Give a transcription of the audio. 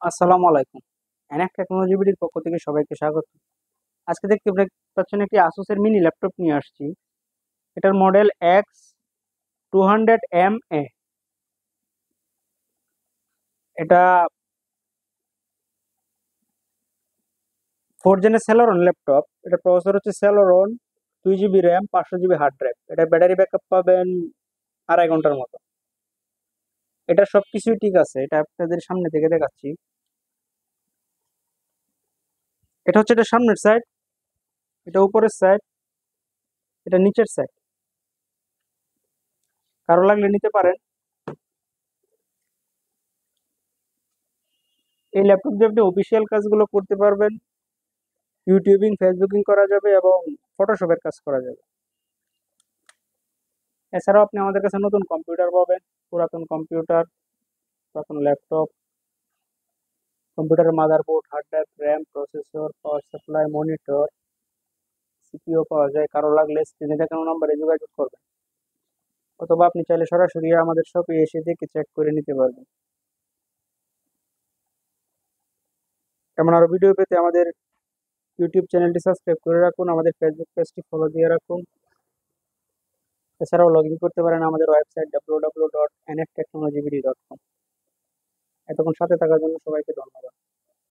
আসসালামু আলাইকুম। Enough technology বিডির পক্ষ থেকে সবাইকে স্বাগত। আজকে দেখতে পাচ্ছেন একটি আসুসের মিনি ল্যাপটপ নিয়ে আসছি। এটার মডেল X200MA। এটা 4 জেনের সেলোরন ল্যাপটপ। এটা প্রসেসর হচ্ছে Celeron, 2 GB RAM, 500 GB hard drive. এটা ব্যাটারি ব্যাকআপ পাবেন 2.5 ঘন্টার মতো। এটা সবকিছুই ঠিক আছে। এটা আপনাদের সামনে থেকে দেখাচ্ছি। এটা হচ্ছে এটা সামনের সাইড, এটা উপরের সাইড, এটা নিচের সাইড। কারো লাগলে নিতে পারেন। এই ল্যাপটপ দিয়ে আপনি অফিসিয়াল কাজগুলো করতে পারবেন, ইউটিউবিং, ফেসবুকিং করা যাবে এবং ফটোশপের কাজ করা যাবে। এছাড়াও আপনি আমাদের কাছে নতুন কম্পিউটার পাবেন, পুরাতন কম্পিউটার, পুরাতন ল্যাপটপ, কম্পিউটারের motherboard, hard drive, RAM, processor, power supply, monitor, CPU পাওয়া যায়। কারো লাগলে স্ক্রিনে দেখানো নাম্বারে যোগাযোগ করবেন, অথবা আপনি চাইলে সরাসরি আমাদের শপে এসে দেখে চেক করে নিতে পারবেন। এমন আরো ভিডিও পেতে আমাদের ইউটিউব চ্যানেলটি সাবস্ক্রাইব করে রাখুন, আমাদের ফেসবুক পেজটি ফলো দিয়ে রাখুন। এছাড়াও লগ ইন করতে পারেন আমাদের ওয়েবসাইট www.nftechnologybd.com। এতক্ষণ সাথে থাকার জন্য সবাইকে ধন্যবাদ।